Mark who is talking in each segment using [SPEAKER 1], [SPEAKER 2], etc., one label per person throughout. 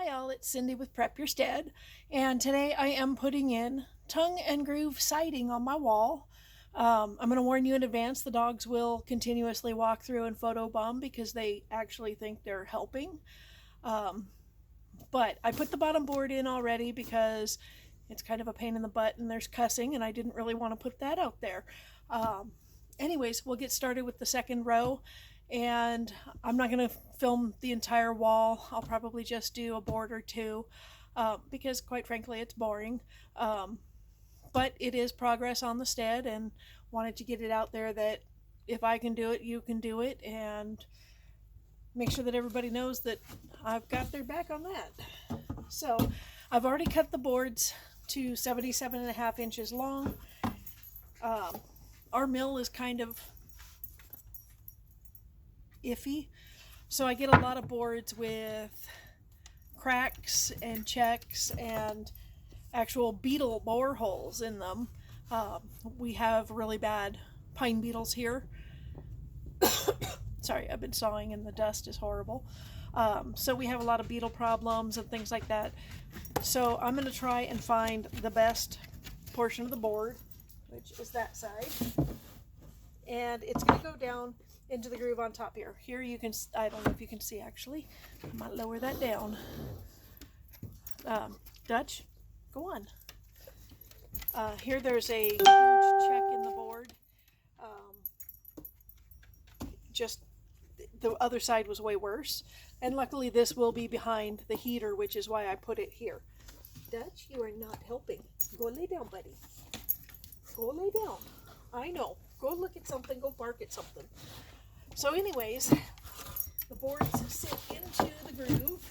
[SPEAKER 1] Hi all, it's Cindy with Prep Your Stead, and today I am putting in tongue and groove siding on my wall. I'm going to warn you in advance, the dogs will continuously walk through and photobomb because they actually think they're helping. Um, but I put the bottom board in already because it's kind of a pain in the butt and there's cussing and I didn't really want to put that out there. Um, Anyways, we'll get started with the second row, and I'm not going to film the entire wall. I'll probably just do a board or two because quite frankly it's boring. Um, but it is progress on the stead, and wanted to get it out there that if I can do it, you can do it, and make sure that everybody knows that I've got their back on that. So I've already cut the boards to 77.5 inches long. Our mill is kind of iffy, so I get a lot of boards with cracks and checks and actual beetle bore holes in them. We have really bad pine beetles here. Sorry, I've been sawing and the dust is horrible. So we have a lot of beetle problems and things like that. So I'm going to try and find the best portion of the board, which is that side. And it's going to go down into the groove on top here. Here you can, I don't know if you can see actually. I might lower that down. Dutch, go on. Here there's a huge check in the board. Just the other side was way worse. And luckily this will be behind the heater, which is why I put it here. Dutch, you are not helping. Go lay down, buddy. Go lay down. I know. Go look at something. Go bark at something. So anyways, the boards sit into the groove.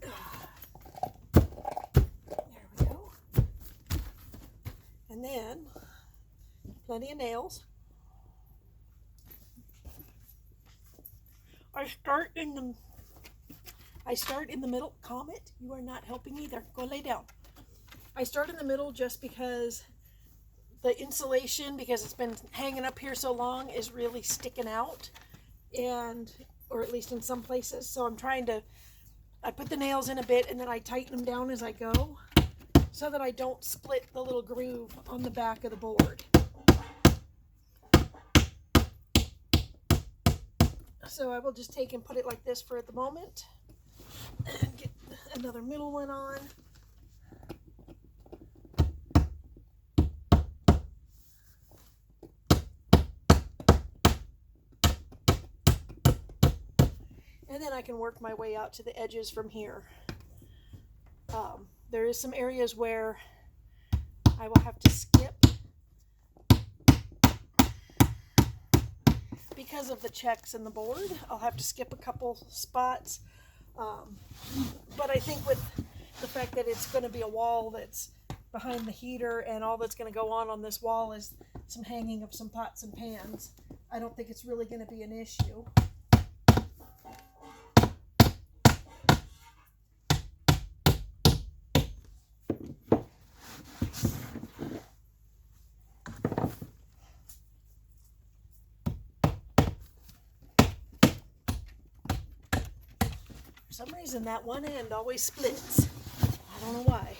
[SPEAKER 1] There we go. And then, plenty of nails. I start in the middle. Comet, you are not helping either. Go lay down. I start in the middle just because the insulation, because it's been hanging up here so long, is really sticking out, and or at least in some places. So I'm trying to, I put the nails in a bit and then I tighten them down as I go so that I don't split the little groove on the back of the board. So I will just take and put it like this for the moment and get another middle one on. And then I can work my way out to the edges from here. There is some areas where I will have to skip because of the checks in the board. I'll have to skip a couple spots. But I think with the fact that it's going to be a wall that's behind the heater, and all that's going to go on this wall is some hanging of some pots and pans, I don't think it's really going to be an issue. For some reason that one end always splits. I don't know why.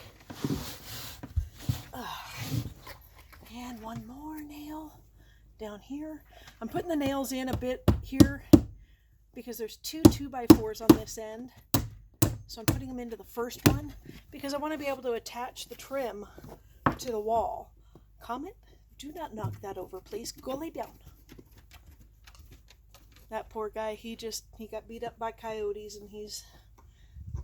[SPEAKER 1] And one more nail down here. I'm putting the nails in a bit here because there's two 2x4s on this end. So I'm putting them into the first one because I want to be able to attach the trim to the wall. Comet, do not knock that over, please. Go lay down. That poor guy, he got beat up by coyotes and he's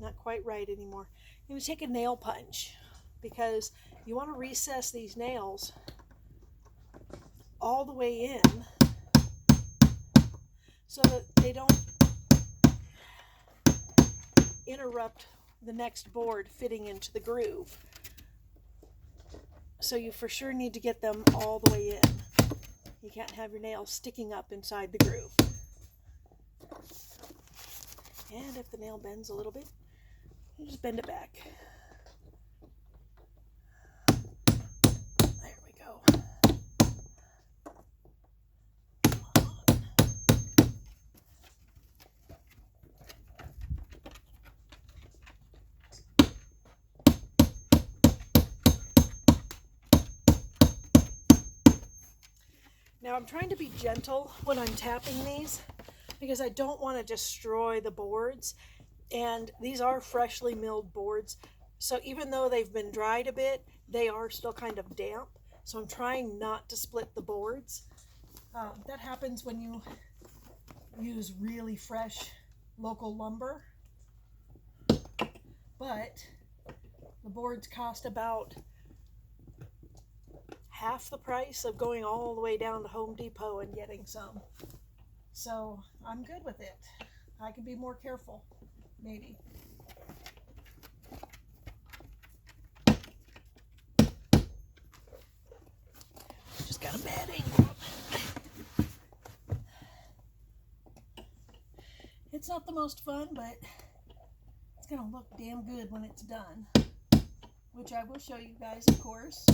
[SPEAKER 1] not quite right anymore. I'm going to take a nail punch because you want to recess these nails all the way in so that they don't interrupt the next board fitting into the groove. So you for sure need to get them all the way in. You can't have your nails sticking up inside the groove. And if the nail bends a little bit, you just bend it back. There we go. Come on. Now I'm trying to be gentle when I'm tapping these because I don't want to destroy the boards. And these are freshly milled boards. So even though they've been dried a bit, they are still kind of damp. So I'm trying not to split the boards. That happens when you use really fresh local lumber. But the boards cost about half the price of going all the way down to Home Depot and getting some. So I'm good with it. I can be more careful, maybe. Just got a bad angle. It's not the most fun, but it's gonna look damn good when it's done, which I will show you guys, of course.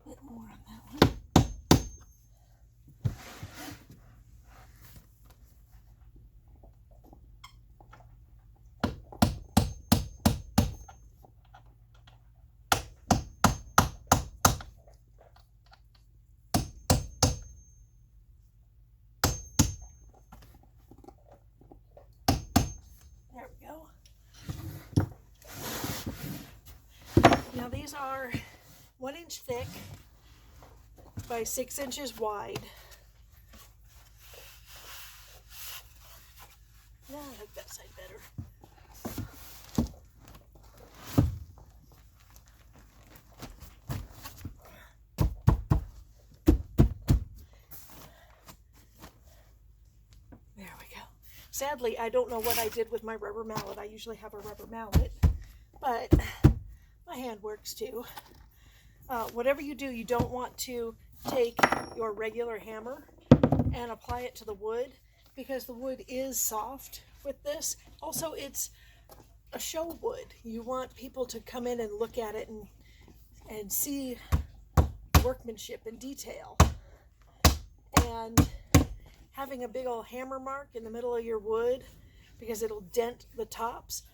[SPEAKER 1] A bit more on that one. There we go. Now these are 1 inch thick by 6 inches wide. Yeah, I like that side better. There we go. Sadly, I don't know what I did with my rubber mallet. I usually have a rubber mallet, but my hand works too. Whatever you do, you don't want to take your regular hammer and apply it to the wood because the wood is soft with this. Also, it's a show wood. You want people to come in and look at it and see workmanship and detail. And having a big old hammer mark in the middle of your wood, because it'll dent the tops,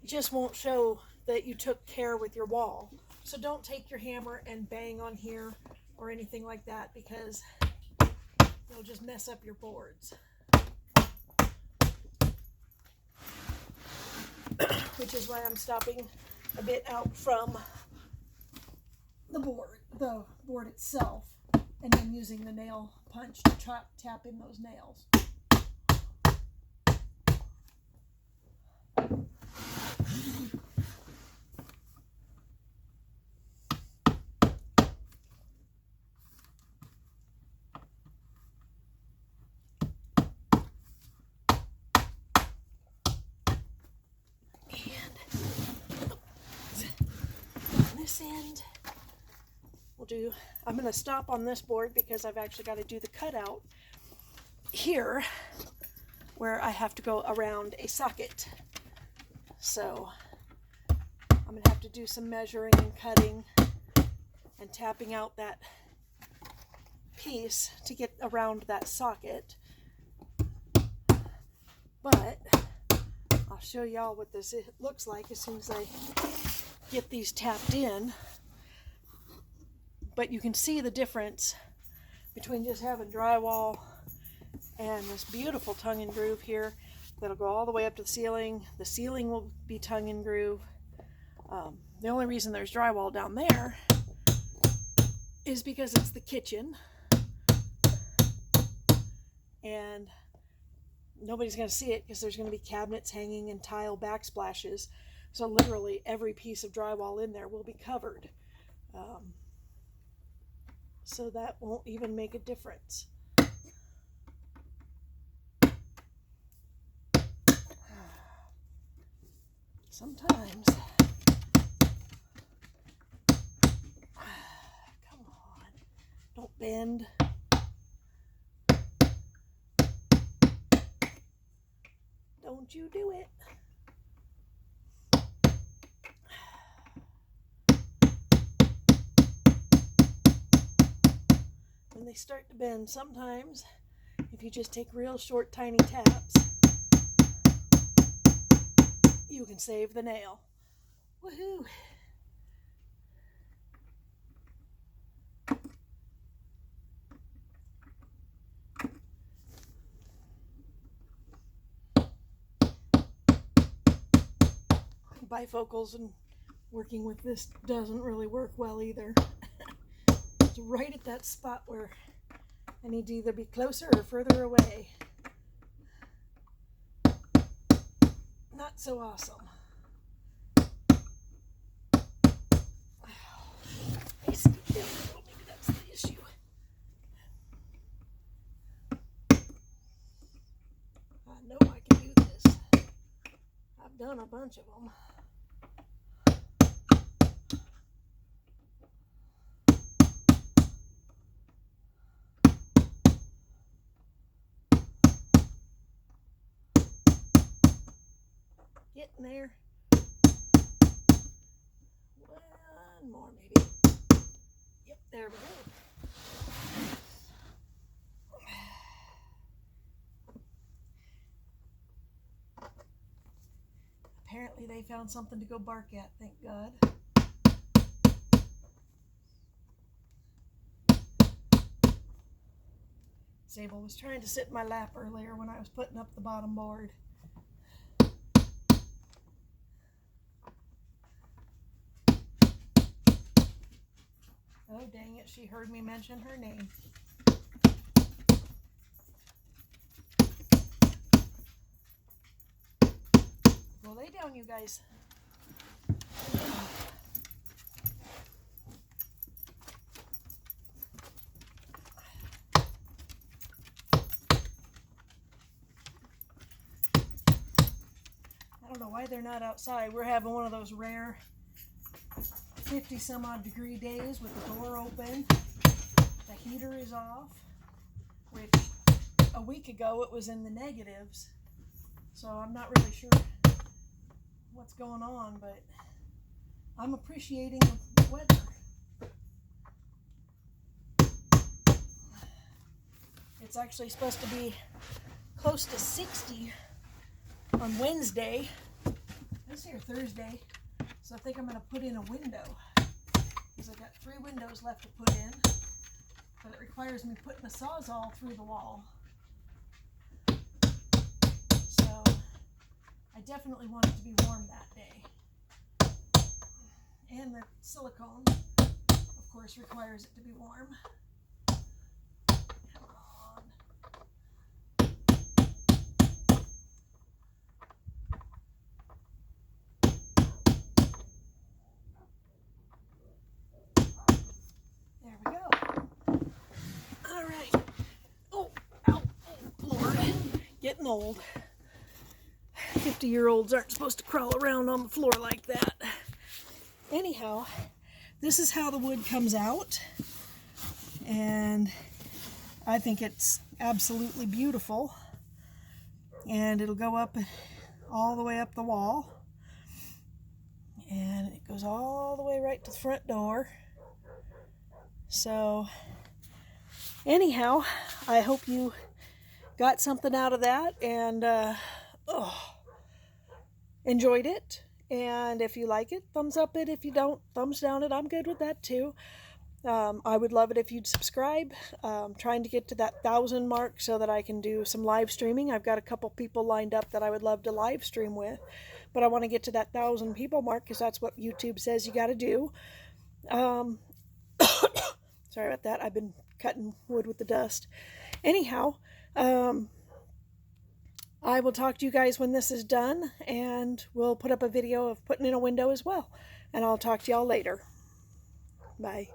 [SPEAKER 1] just won't show that you took care with your wall. So don't take your hammer and bang on here or anything like that, because it'll just mess up your boards. Which is why I'm stopping a bit out from the board itself, and then using the nail punch to tap in those nails. This end I'm going to stop on this board because I've actually got to do the cutout here where I have to go around a socket. So I'm going to have to do some measuring and cutting and tapping out that piece to get around that socket. But I'll show y'all what this looks like as soon as I get these tapped in. But you can see the difference between just having drywall and this beautiful tongue and groove here that'll go all the way up to the ceiling. The ceiling will be tongue and groove. The only reason there's drywall down there is because it's the kitchen and nobody's going to see it because there's going to be cabinets hanging and tile backsplashes. So literally every piece of drywall in there will be covered. So that won't even make a difference. Sometimes, come on, don't bend. Don't you do it. when they start to bend, sometimes if you just take real short, tiny taps, you can save the nail. Woohoo! Bifocals and working with this doesn't really work well either. It's right at that spot where I need to either be closer or further away. Not so awesome. Maybe that's the issue. I know I can do this. I've done a bunch of them. Getting there. One more maybe. Yep, there we go. Apparently they found something to go bark at, thank God. Sable was trying to sit in my lap earlier when I was putting up the bottom board. Oh, dang it, she heard me mention her name. Go lay down, you guys. I don't know why they're not outside. We're having one of those rare 50 some odd degree days with the door open. The heater is off, which a week ago it was in the negatives. So I'm not really sure what's going on, but I'm appreciating the weather. It's actually supposed to be close to 60 on Wednesday. This here Thursday. So I think I'm going to put in a window, because I've got 3 windows left to put in, but it requires me putting a sawzall through the wall. So I definitely want it to be warm that day. And the silicone, of course, requires it to be warm. Come on. There we go. All right. Oh, ow, oh, Lord. Getting old. 50-year-olds aren't supposed to crawl around on the floor like that. Anyhow, this is how the wood comes out. And I think it's absolutely beautiful. And it'll go up all the way up the wall. And it goes all the way right to the front door. So anyhow, I hope you got something out of that and enjoyed it. And if you like it, thumbs up it. If you don't, thumbs down it. I'm good with that too. I would love it if you'd subscribe. Trying to get to that 1,000 mark so that I can do some live streaming. I've got a couple people lined up that I would love to live stream with, but I want to get to that 1,000 people mark because that's what YouTube says you got to do. Sorry about that. I've been cutting wood with the dust. Anyhow, I will talk to you guys when this is done, and we'll put up a video of putting in a window as well. And I'll talk to y'all later. Bye.